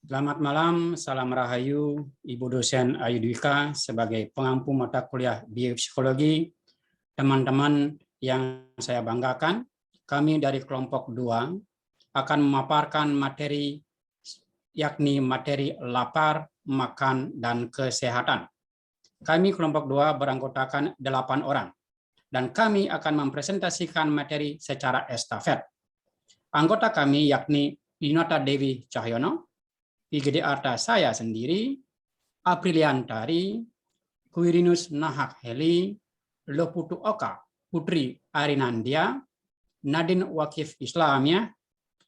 Selamat malam, salam rahayu, Ibu dosen Ayu Dwika sebagai pengampu mata kuliah biopsikologi. Teman-teman yang saya banggakan, kami dari kelompok 2 akan memaparkan materi yakni materi lapar, makan, dan kesehatan. Kami kelompok 2 beranggotakan 8 orang dan kami akan mempresentasikan materi secara estafet. Anggota kami yakni Yunata Dewi Cahyono, IGD Arta saya sendiri, Apriliantari, Quirinus Nahak Heli, Loputu Oka, Putri Arinandia, Nadine Wakif Islamia,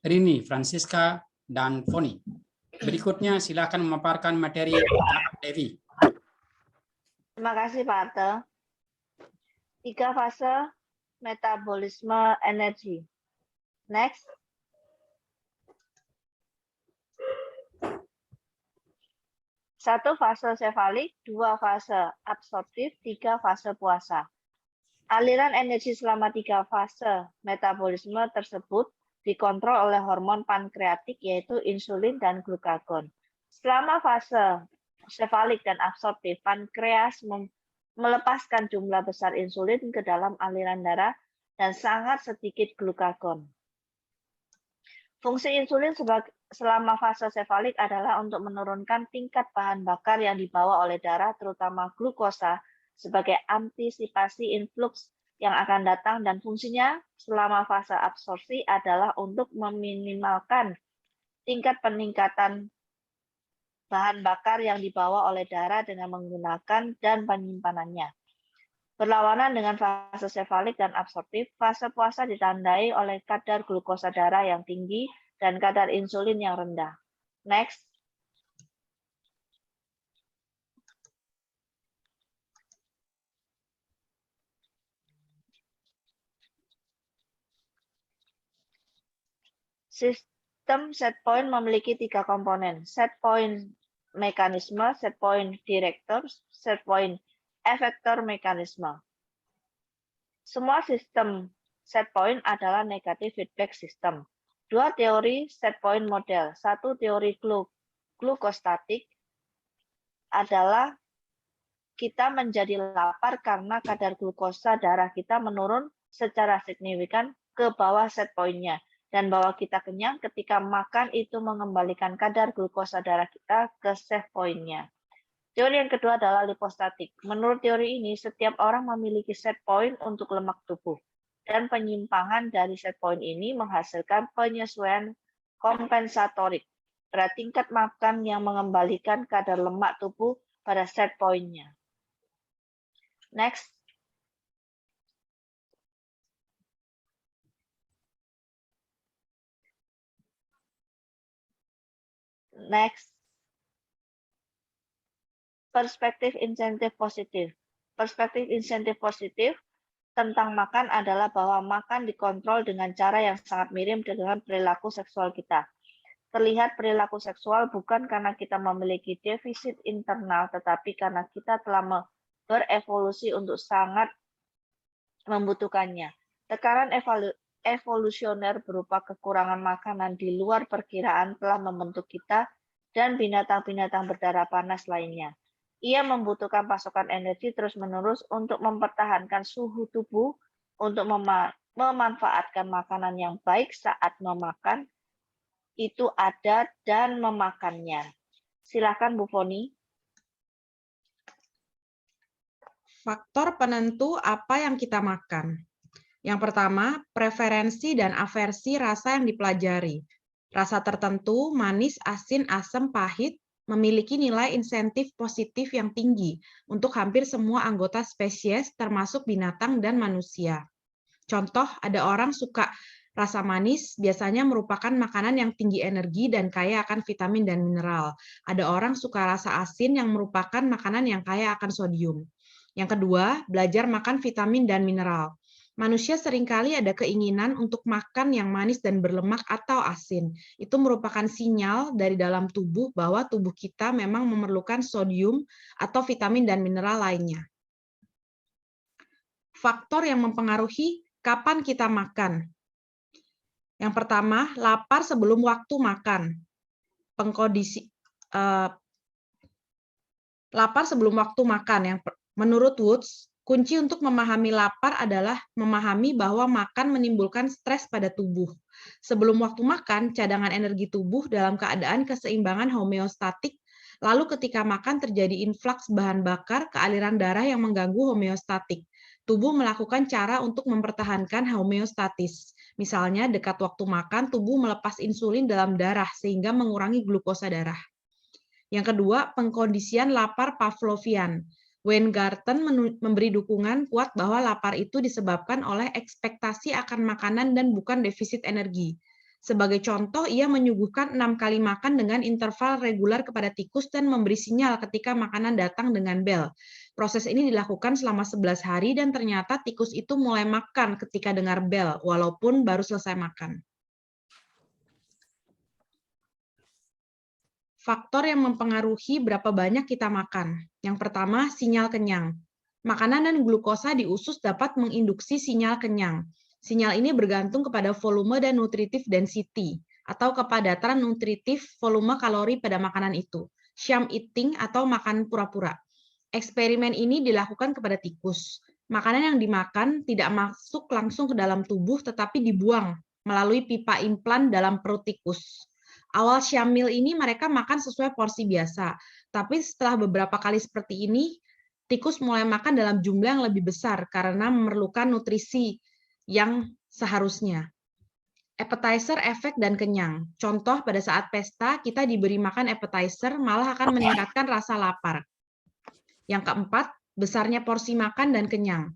Rini Francisca, dan Foni. Berikutnya silakan memaparkan materi Devi. Terima kasih Pak Arte. 3 fase metabolisme energi. Next. Satu fase sefalik, 2 fase absorptif, 3 fase puasa. Aliran energi selama 3 fase metabolisme tersebut dikontrol oleh hormon pankreatik yaitu insulin dan glukagon. Selama fase sefalik dan absorptif, pankreas melepaskan jumlah besar insulin ke dalam aliran darah dan sangat sedikit glukagon. Fungsi insulin selama fase sefalik adalah untuk menurunkan tingkat bahan bakar yang dibawa oleh darah, terutama glukosa, sebagai antisipasi influx yang akan datang, dan fungsinya selama fase absorpsi adalah untuk meminimalkan tingkat peningkatan bahan bakar yang dibawa oleh darah dengan menggunakan dan penyimpanannya. Berlawanan dengan fase sefalik dan absorptif, fase puasa ditandai oleh kadar glukosa darah yang tinggi dan kadar insulin yang rendah. Next. Sistem set point memiliki 3 komponen: set point mekanisme, set point director, set point efektor mekanisme. Semua sistem set point adalah negative feedback system. 2 teori set point model. 1 teori glukostatik adalah kita menjadi lapar karena kadar glukosa darah kita menurun secara signifikan ke bawah set point-nya, dan bahwa kita kenyang ketika makan itu mengembalikan kadar glukosa darah kita ke set point-nya. Teori yang kedua adalah lipostatik. Menurut teori ini, setiap orang memiliki set point untuk lemak tubuh, dan penyimpangan dari set point ini menghasilkan penyesuaian kompensatorik pada tingkat makan yang mengembalikan kadar lemak tubuh pada set point-nya. Next. Next. Perspektif insentif positif. Perspektif insentif positif tentang makan adalah bahwa makan dikontrol dengan cara yang sangat mirip dengan perilaku seksual kita. Terlihat perilaku seksual bukan karena kita memiliki defisit internal, tetapi karena kita telah berevolusi untuk sangat membutuhkannya. Tekanan evolusioner berupa kekurangan makanan di luar perkiraan telah membentuk kita dan binatang-binatang berdarah panas lainnya. Ia membutuhkan pasokan energi terus-menerus untuk mempertahankan suhu tubuh, untuk memanfaatkan makanan yang baik saat memakan, itu ada dan memakannya. Silakan Bu Foni. Faktor penentu apa yang kita makan. Yang pertama, preferensi dan aversi rasa yang dipelajari. Rasa tertentu, manis, asin, asam, pahit, memiliki nilai insentif positif yang tinggi untuk hampir semua anggota spesies, termasuk binatang dan manusia. Contoh, ada orang suka rasa manis, biasanya merupakan makanan yang tinggi energi dan kaya akan vitamin dan mineral. Ada orang suka rasa asin yang merupakan makanan yang kaya akan sodium. Yang kedua, belajar makan vitamin dan mineral. Manusia seringkali ada keinginan untuk makan yang manis dan berlemak atau asin. Itu merupakan sinyal dari dalam tubuh bahwa tubuh kita memang memerlukan sodium atau vitamin dan mineral lainnya. Faktor yang mempengaruhi kapan kita makan. Yang pertama, lapar sebelum waktu makan. lapar sebelum waktu makan. Menurut Woods, kunci untuk memahami lapar adalah memahami bahwa makan menimbulkan stres pada tubuh. Sebelum waktu makan, cadangan energi tubuh dalam keadaan keseimbangan homeostatik, lalu ketika makan terjadi influx bahan bakar ke aliran darah yang mengganggu homeostatik. Tubuh melakukan cara untuk mempertahankan homeostatis. Misalnya, dekat waktu makan, tubuh melepas insulin dalam darah sehingga mengurangi glukosa darah. Yang kedua, pengkondisian lapar Pavlovian. Weingarten memberi dukungan kuat bahwa lapar itu disebabkan oleh ekspektasi akan makanan dan bukan defisit energi. Sebagai contoh, ia menyuguhkan 6 kali makan dengan interval reguler kepada tikus dan memberi sinyal ketika makanan datang dengan bel. Proses ini dilakukan selama 11 hari dan ternyata tikus itu mulai makan ketika dengar bel, walaupun baru selesai makan. Faktor yang mempengaruhi berapa banyak kita makan. Yang pertama, sinyal kenyang. Makanan dan glukosa di usus dapat menginduksi sinyal kenyang. Sinyal ini bergantung kepada volume dan nutritive density, atau kepadatan nutritif volume kalori pada makanan itu. Sham eating atau makan pura-pura. Eksperimen ini dilakukan kepada tikus. Makanan yang dimakan tidak masuk langsung ke dalam tubuh, tetapi dibuang melalui pipa implan dalam perut tikus. Awal syamil ini mereka makan sesuai porsi biasa, tapi setelah beberapa kali seperti ini, tikus mulai makan dalam jumlah yang lebih besar karena memerlukan nutrisi yang seharusnya. Appetizer, efek, dan kenyang. Contoh, pada saat pesta, kita diberi makan appetizer malah akan meningkatkan rasa lapar. Yang keempat, besarnya porsi makan dan kenyang.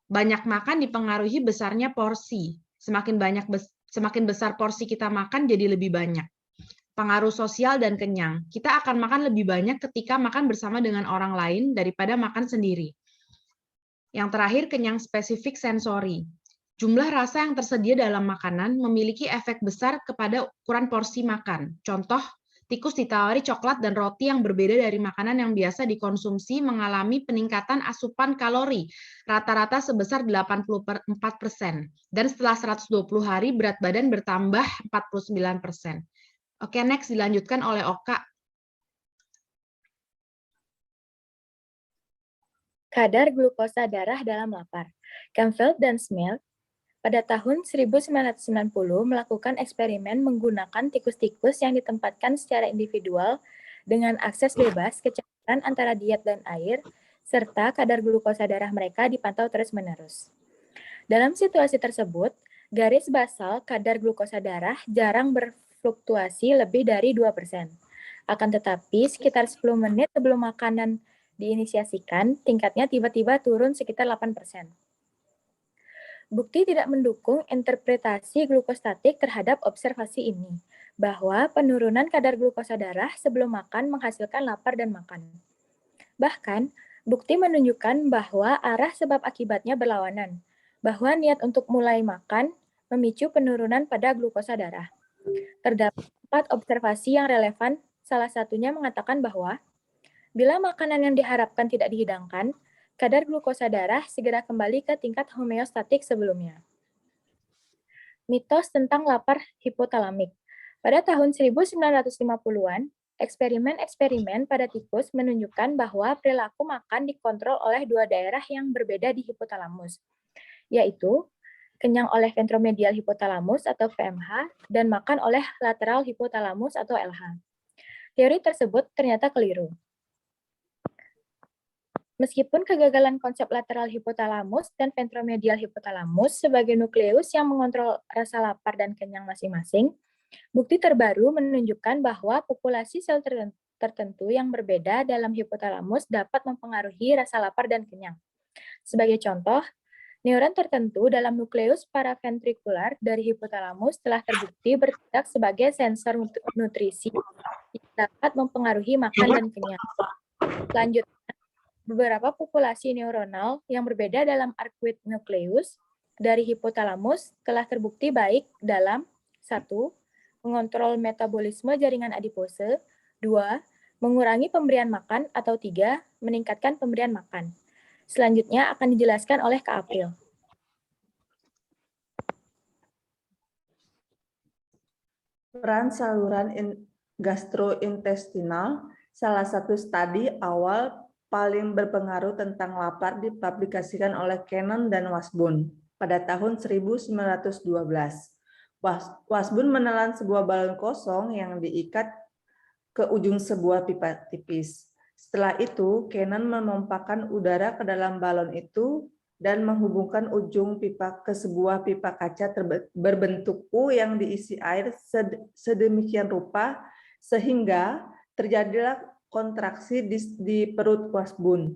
Banyak makan dipengaruhi besarnya porsi. Semakin besar porsi kita makan, jadi lebih banyak. Pengaruh sosial dan kenyang. Kita akan makan lebih banyak ketika makan bersama dengan orang lain daripada makan sendiri. Yang terakhir, kenyang spesifik sensori. Jumlah rasa yang tersedia dalam makanan memiliki efek besar kepada ukuran porsi makan. Contoh, tikus ditawari coklat dan roti yang berbeda dari makanan yang biasa dikonsumsi mengalami peningkatan asupan kalori rata-rata sebesar 84%. Dan setelah 120 hari, berat badan bertambah 49%. Oke, next dilanjutkan oleh Oka. Kadar glukosa darah dalam lapar. Campbell dan Smith pada tahun 1990 melakukan eksperimen menggunakan tikus-tikus yang ditempatkan secara individual dengan akses bebas ke cairan antara diet dan air, serta kadar glukosa darah mereka dipantau terus-menerus. Dalam situasi tersebut, garis basal kadar glukosa darah jarang berfluktuasi lebih dari 2%. Akan tetapi, sekitar 10 menit sebelum makanan diinisiasikan, tingkatnya tiba-tiba turun sekitar 8%. Bukti tidak mendukung interpretasi glukostatik terhadap observasi ini, bahwa penurunan kadar glukosa darah sebelum makan menghasilkan lapar dan makan. Bahkan, bukti menunjukkan bahwa arah sebab akibatnya berlawanan, bahwa niat untuk mulai makan memicu penurunan pada glukosa darah. Terdapat 4 observasi yang relevan, salah satunya mengatakan bahwa bila makanan yang diharapkan tidak dihidangkan, kadar glukosa darah segera kembali ke tingkat homeostatik sebelumnya. Mitos tentang lapar hipotalamik. Pada tahun 1950-an, eksperimen-eksperimen pada tikus menunjukkan bahwa perilaku makan dikontrol oleh 2 daerah yang berbeda di hipotalamus, yaitu kenyang oleh ventromedial hipotalamus atau VMH dan makan oleh lateral hipotalamus atau LH. Teori tersebut ternyata keliru. Meskipun kegagalan konsep lateral hipotalamus dan ventromedial hipotalamus sebagai nukleus yang mengontrol rasa lapar dan kenyang masing-masing, bukti terbaru menunjukkan bahwa populasi sel tertentu yang berbeda dalam hipotalamus dapat mempengaruhi rasa lapar dan kenyang. Sebagai contoh, neuron tertentu dalam nukleus paraventrikular dari hipotalamus telah terbukti bertindak sebagai sensor nutrisi yang dapat mempengaruhi makan dan kenyang. Selanjutnya, beberapa populasi neuronal yang berbeda dalam arcuate nucleus dari hipotalamus telah terbukti baik dalam 1. Mengontrol metabolisme jaringan adipose, 2. Mengurangi pemberian makan, atau 3. Meningkatkan pemberian makan. Selanjutnya akan dijelaskan oleh Kak April. Peran saluran gastrointestinal, salah satu studi awal paling berpengaruh tentang lapar dipublikasikan oleh Cannon dan Washburn pada tahun 1912. Washburn menelan sebuah balon kosong yang diikat ke ujung sebuah pipa tipis. Setelah itu, Cannon memompakan udara ke dalam balon itu dan menghubungkan ujung pipa ke sebuah pipa kaca berbentuk U yang diisi air sedemikian rupa sehingga terjadilah kontraksi di perut Washburn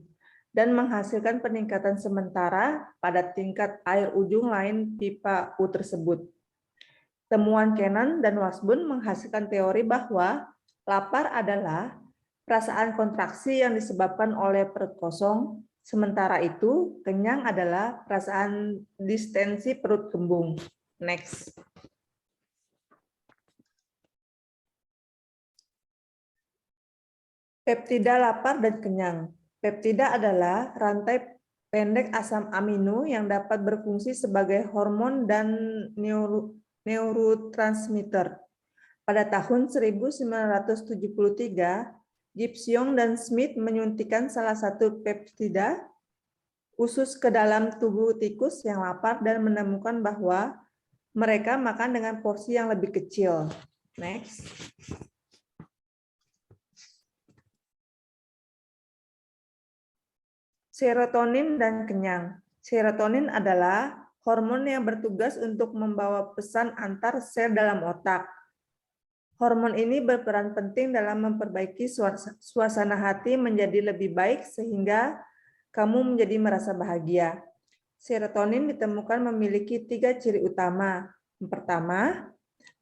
dan menghasilkan peningkatan sementara pada tingkat air ujung lain pipa U tersebut. Temuan Cannon dan Washburn menghasilkan teori bahwa lapar adalah perasaan kontraksi yang disebabkan oleh perut kosong, sementara itu kenyang adalah perasaan distensi perut kembung. Next. Peptida lapar dan kenyang. Peptida adalah rantai pendek asam amino yang dapat berfungsi sebagai hormon dan neurotransmitter. Pada tahun 1973, Gibson dan Smith menyuntikkan salah satu peptida usus ke dalam tubuh tikus yang lapar dan menemukan bahwa mereka makan dengan porsi yang lebih kecil. Next. Serotonin dan kenyang. Serotonin adalah hormon yang bertugas untuk membawa pesan antar sel dalam otak. Hormon ini berperan penting dalam memperbaiki suasana hati menjadi lebih baik sehingga kamu menjadi merasa bahagia. Serotonin ditemukan memiliki 3 ciri utama. Yang pertama,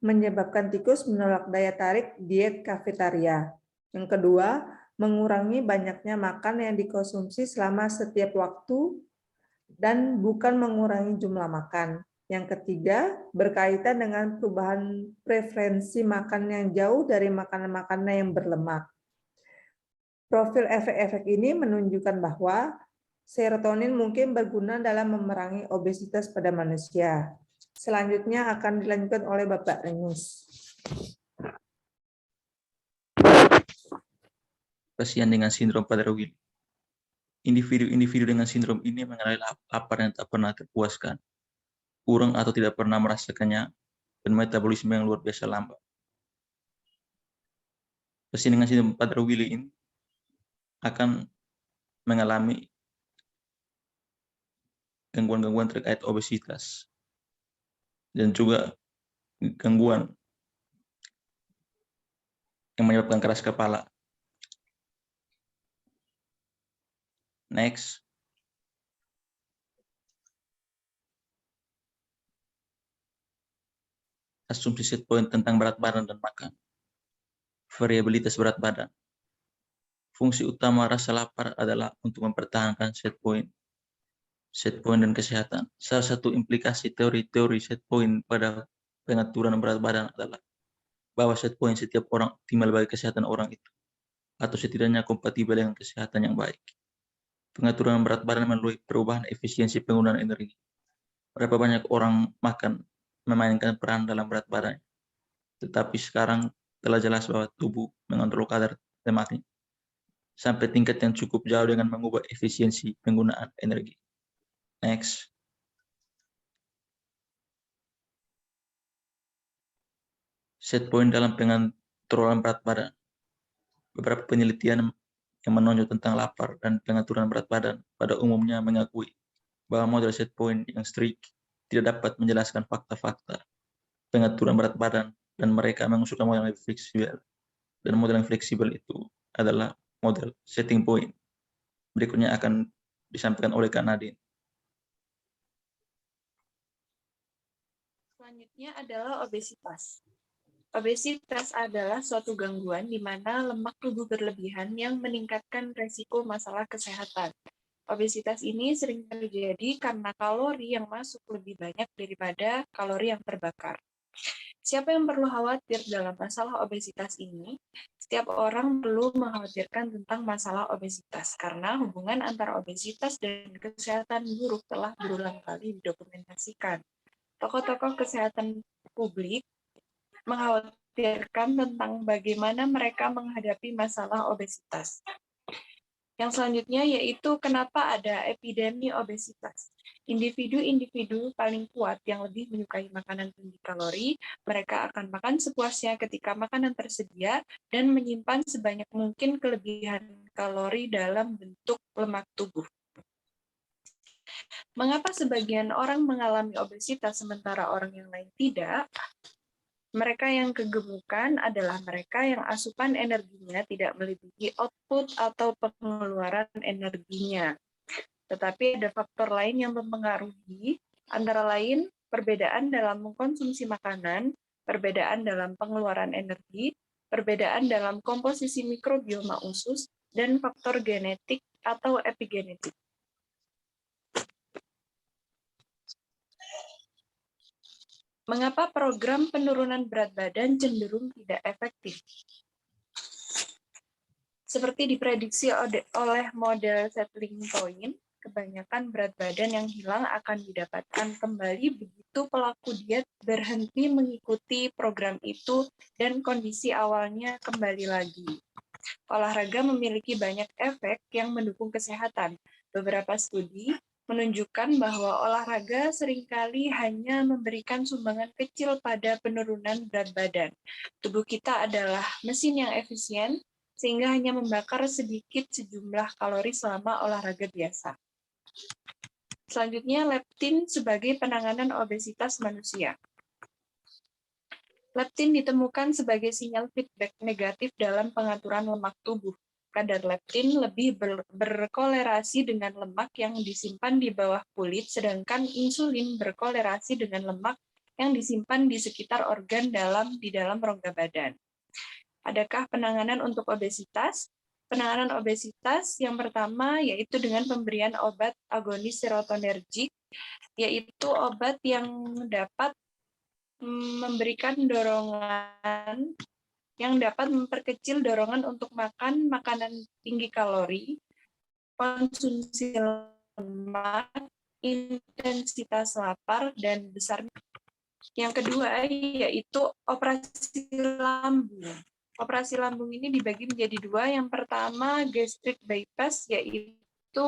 menyebabkan tikus menolak daya tarik diet kafetaria. Yang kedua, mengurangi banyaknya makan yang dikonsumsi selama setiap waktu dan bukan mengurangi jumlah makan. Yang ketiga, berkaitan dengan perubahan preferensi makan yang jauh dari makanan-makanan yang berlemak. Profil efek-efek ini menunjukkan bahwa serotonin mungkin berguna dalam memerangi obesitas pada manusia. Selanjutnya akan dilanjutkan oleh Bapak Renus. Pasien dengan sindrom Prader-Willi. Individu-individu dengan sindrom ini mengalami lapar yang tak pernah terpuaskan, kurang atau tidak pernah merasakannya, dan metabolisme yang luar biasa lambat. Pasien dengan sindrom Prader-Willi ini akan mengalami gangguan-gangguan terkait obesitas dan juga gangguan yang menyebabkan keras kepala. Next. Asumsi set point tentang berat badan dan makan. Variabilitas berat badan. Fungsi utama rasa lapar adalah untuk mempertahankan set point dan kesehatan. Salah satu implikasi teori-teori set point pada pengaturan berat badan adalah bahwa set point setiap orang optimal bagi kesehatan orang itu, atau setidaknya kompatibel dengan kesehatan yang baik. Pengaturan berat badan melalui perubahan efisiensi penggunaan energi. Berapa banyak orang makan memainkan peran dalam berat badan. Tetapi sekarang telah jelas bahwa tubuh mengontrol kadar lemaknya sampai tingkat yang cukup jauh dengan mengubah efisiensi penggunaan energi. Next. Set point dalam pengontrolan berat badan. Beberapa penelitian yang menonjol tentang lapar dan pengaturan berat badan pada umumnya mengakui bahwa model set point yang strict tidak dapat menjelaskan fakta-fakta pengaturan berat badan dan mereka mengusulkan model yang fleksibel. Dan model yang fleksibel itu adalah model setting point. Berikutnya akan disampaikan oleh Kak Nadine. Selanjutnya adalah obesitas. Obesitas adalah suatu gangguan di mana lemak tubuh berlebihan yang meningkatkan resiko masalah kesehatan. Obesitas ini sering terjadi karena kalori yang masuk lebih banyak daripada kalori yang terbakar. Siapa yang perlu khawatir dalam masalah obesitas ini? Setiap orang perlu mengkhawatirkan tentang masalah obesitas karena hubungan antara obesitas dan kesehatan buruk telah berulang kali didokumentasikan. Tokoh-tokoh kesehatan publik mengkhawatirkan mengkhawatirkan tentang bagaimana mereka menghadapi masalah obesitas. Yang selanjutnya yaitu kenapa ada epidemi obesitas. Individu-individu paling kuat yang lebih menyukai makanan tinggi kalori, mereka akan makan sepuasnya ketika makanan tersedia dan menyimpan sebanyak mungkin kelebihan kalori dalam bentuk lemak tubuh. Mengapa sebagian orang mengalami obesitas sementara orang yang lain tidak? Mereka yang kegemukan adalah mereka yang asupan energinya tidak melebihi output atau pengeluaran energinya. Tetapi ada faktor lain yang mempengaruhi, antara lain perbedaan dalam mengkonsumsi makanan, perbedaan dalam pengeluaran energi, perbedaan dalam komposisi mikrobioma usus, dan faktor genetik atau epigenetik. Mengapa program penurunan berat badan cenderung tidak efektif? Seperti diprediksi oleh model settling point, kebanyakan berat badan yang hilang akan didapatkan kembali begitu pelaku diet berhenti mengikuti program itu dan kondisi awalnya kembali lagi. Olahraga memiliki banyak efek yang mendukung kesehatan. Beberapa studi menunjukkan bahwa olahraga seringkali hanya memberikan sumbangan kecil pada penurunan berat badan. Tubuh kita adalah mesin yang efisien, sehingga hanya membakar sedikit sejumlah kalori selama olahraga biasa. Selanjutnya, leptin sebagai penanganan obesitas manusia. Leptin ditemukan sebagai sinyal feedback negatif dalam pengaturan lemak tubuh. Kadar leptin lebih berkolerasi dengan lemak yang disimpan di bawah kulit, sedangkan insulin berkolerasi dengan lemak yang disimpan di sekitar organ di dalam rongga badan. Adakah penanganan untuk obesitas? Penanganan obesitas yang pertama yaitu dengan pemberian obat agonis serotonergik, yaitu obat yang dapat memberikan dorongan yang dapat memperkecil dorongan untuk makan makanan tinggi kalori, konsumsi lemak, intensitas lapar, dan besarnya. Yang kedua yaitu operasi lambung. Operasi lambung ini dibagi menjadi dua. Yang pertama gastric bypass, yaitu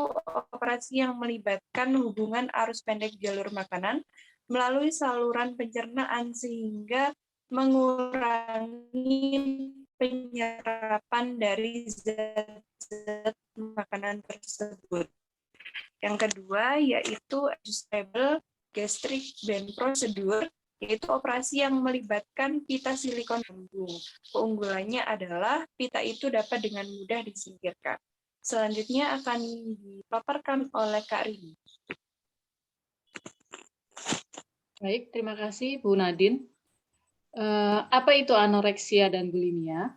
operasi yang melibatkan hubungan arus pendek jalur makanan melalui saluran pencernaan sehingga mengurangi penyerapan dari zat-zat makanan tersebut. Yang kedua yaitu adjustable gastric band procedure, yaitu operasi yang melibatkan pita silikon lambung. Keunggulannya adalah pita itu dapat dengan mudah disingkirkan. Selanjutnya akan dipaparkan oleh Kak Rini. Baik, terima kasih Bu Nadine. Apa itu anoreksia dan bulimia?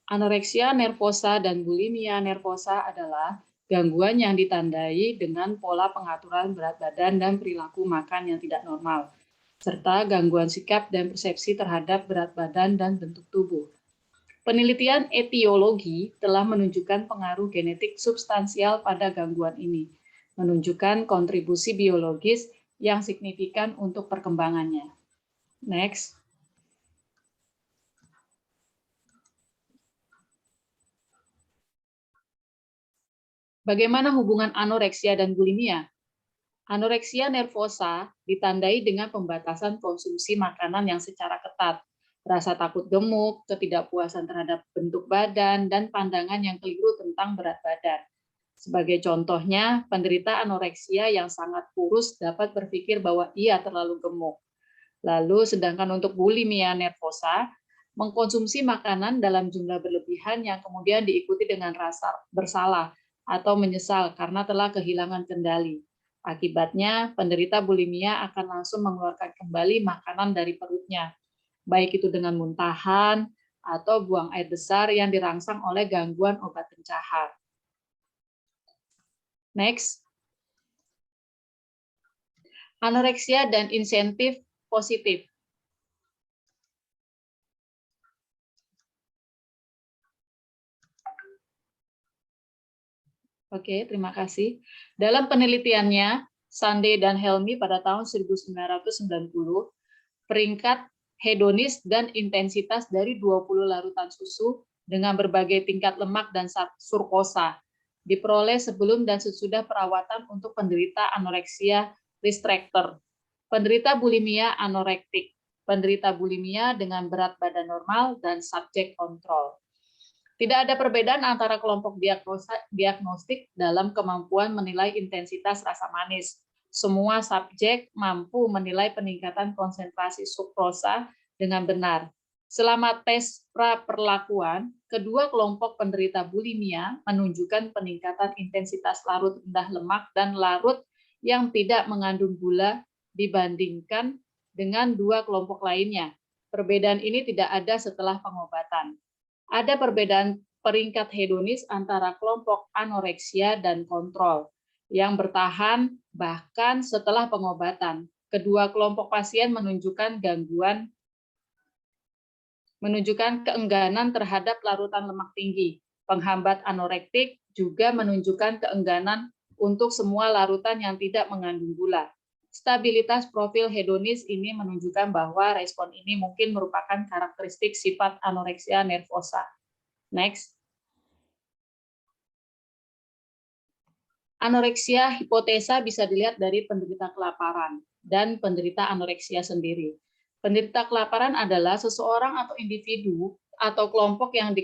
Anoreksia nervosa dan bulimia nervosa adalah gangguan yang ditandai dengan pola pengaturan berat badan dan perilaku makan yang tidak normal, serta gangguan sikap dan persepsi terhadap berat badan dan bentuk tubuh. Penelitian etiologi telah menunjukkan pengaruh genetik substansial pada gangguan ini, menunjukkan kontribusi biologis yang signifikan untuk perkembangannya. Next. Bagaimana hubungan anoreksia dan bulimia? Anoreksia nervosa ditandai dengan pembatasan konsumsi makanan yang secara ketat, rasa takut gemuk, ketidakpuasan terhadap bentuk badan, dan pandangan yang keliru tentang berat badan. Sebagai contohnya, penderita anoreksia yang sangat kurus dapat berpikir bahwa ia terlalu gemuk. Lalu, sedangkan untuk bulimia nervosa, mengkonsumsi makanan dalam jumlah berlebihan yang kemudian diikuti dengan rasa bersalah atau menyesal karena telah kehilangan kendali. Akibatnya, penderita bulimia akan langsung mengeluarkan kembali makanan dari perutnya, baik itu dengan muntahan atau buang air besar yang dirangsang oleh gangguan obat pencahar. Next. Anoreksia dan insentif positif. Oke, terima kasih. Dalam penelitiannya, Sande dan Helmi pada tahun 1990, peringkat hedonis, dan intensitas dari 20 larutan susu dengan berbagai tingkat lemak dan surkosa diperoleh sebelum dan sesudah perawatan untuk penderita anoreksia restrictor, penderita bulimia anorektik, penderita bulimia dengan berat badan normal, dan subjek kontrol. Tidak ada perbedaan antara kelompok diagnostik dalam kemampuan menilai intensitas rasa manis. Semua subjek mampu menilai peningkatan konsentrasi sukrosa dengan benar. Selama tes pra-perlakuan, kedua kelompok penderita bulimia menunjukkan peningkatan intensitas larut rendah lemak dan larut yang tidak mengandung gula dibandingkan dengan dua kelompok lainnya. Perbedaan ini tidak ada setelah pengobatan. Ada perbedaan peringkat hedonis antara kelompok anoreksia dan kontrol yang bertahan bahkan setelah pengobatan. Kedua kelompok pasien menunjukkan keengganan terhadap larutan lemak tinggi. Penghambat anorektik juga menunjukkan keengganan untuk semua larutan yang tidak mengandung gula. Stabilitas profil hedonis ini menunjukkan bahwa respon ini mungkin merupakan karakteristik sifat anoreksia nervosa. Next. Anoreksia hipotesa bisa dilihat dari penderita kelaparan dan penderita anoreksia sendiri. Penderita kelaparan adalah seseorang atau individu atau kelompok yang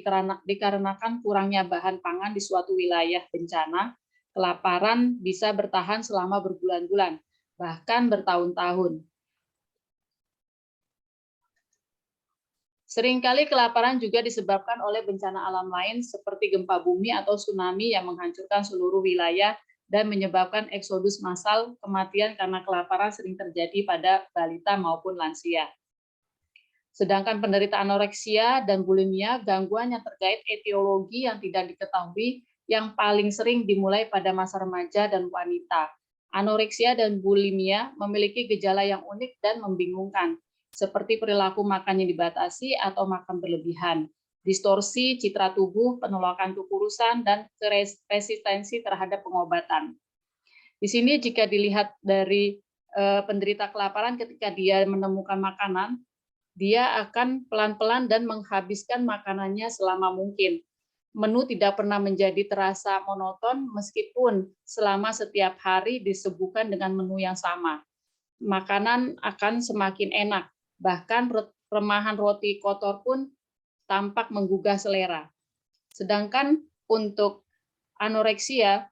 dikarenakan kurangnya bahan pangan di suatu wilayah bencana. Kelaparan bisa bertahan selama berbulan-bulan, bahkan bertahun-tahun. Seringkali kelaparan juga disebabkan oleh bencana alam lain seperti gempa bumi atau tsunami yang menghancurkan seluruh wilayah dan menyebabkan eksodus massal. Kematian karena kelaparan sering terjadi pada balita maupun lansia. Sedangkan penderita anoreksia dan bulimia, gangguan yang terkait etiologi yang tidak diketahui yang paling sering dimulai pada masa remaja dan wanita. Anoreksia dan bulimia memiliki gejala yang unik dan membingungkan, seperti perilaku makan yang dibatasi atau makan berlebihan, distorsi citra tubuh, penolakan kekurusan, dan resistensi terhadap pengobatan. Di sini jika dilihat dari penderita kelaparan, ketika dia menemukan makanan, dia akan pelan-pelan dan menghabiskan makanannya selama mungkin. Menu tidak pernah menjadi terasa monoton meskipun selama setiap hari disuguhkan dengan menu yang sama. Makanan akan semakin enak. Bahkan remahan roti kotor pun tampak menggugah selera. Sedangkan untuk anoreksia,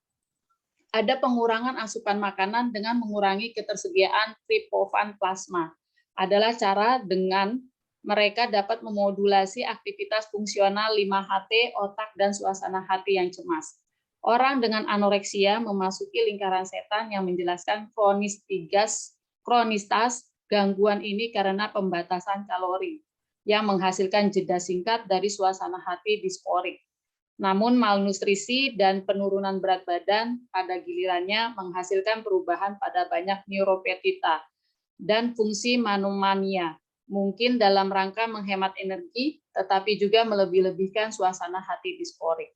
ada pengurangan asupan makanan dengan mengurangi ketersediaan triptofan plasma. Adalah cara dengan mereka dapat memodulasi aktivitas fungsional 5HT, otak, dan suasana hati yang cemas. Orang dengan anoreksia memasuki lingkaran setan yang menjelaskan kronistas gangguan ini karena pembatasan kalori yang menghasilkan jeda singkat dari suasana hati disporik. Namun malnutrisi dan penurunan berat badan pada gilirannya menghasilkan perubahan pada banyak neuropeptida dan fungsi manomania, mungkin dalam rangka menghemat energi, tetapi juga melebih-lebihkan suasana hati disporik.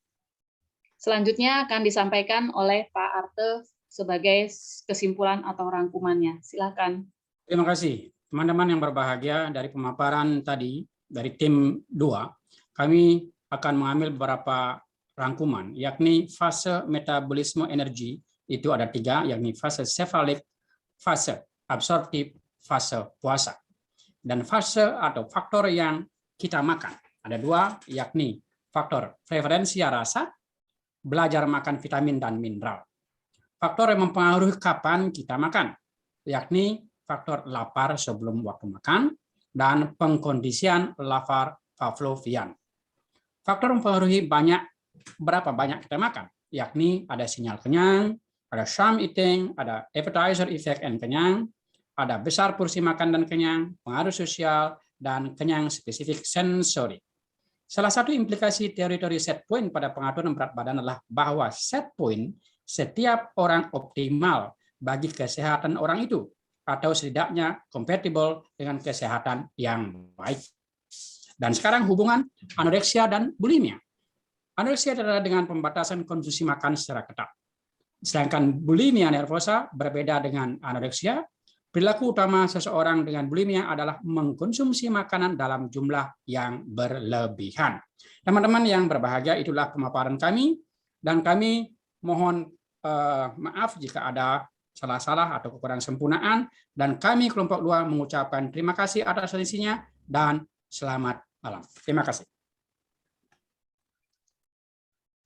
Selanjutnya akan disampaikan oleh Pak Arte sebagai kesimpulan atau rangkumannya. Silakan. Terima kasih. Teman-teman yang berbahagia, dari pemaparan tadi, dari tim 2, kami akan mengambil beberapa rangkuman, yakni fase metabolisme energi, itu ada 3, yakni fase sefalik, fase absorptif, fase puasa. Dan fase atau faktor yang kita makan, ada 2, yakni faktor preferensi rasa, belajar makan vitamin dan mineral. Faktor yang mempengaruhi kapan kita makan, yakni faktor lapar sebelum waktu makan, dan pengkondisian lapar Pavlovian. Faktor mempengaruhi berapa banyak kita makan, yakni ada sinyal kenyang, ada sham eating, ada appetizer effect and kenyang, ada besar porsi makan dan kenyang, pengaruh sosial, dan kenyang spesifik sensori. Salah satu implikasi teori-teori set point pada pengaturan berat badan adalah bahwa set point setiap orang optimal bagi kesehatan orang itu, atau setidaknya kompatibel dengan kesehatan yang baik. Dan sekarang hubungan anoreksia dan bulimia. Anoreksia adalah dengan pembatasan konsumsi makan secara ketat. Sedangkan bulimia nervosa berbeda dengan anoreksia. Perilaku utama seseorang dengan bulimia adalah mengkonsumsi makanan dalam jumlah yang berlebihan. Teman-teman yang berbahagia, itulah pemaparan kami, dan kami mohon maaf jika ada salah-salah atau kekurangan sempurnaan, dan kami kelompok 2 mengucapkan terima kasih atas atensinya dan selamat malam. Terima kasih.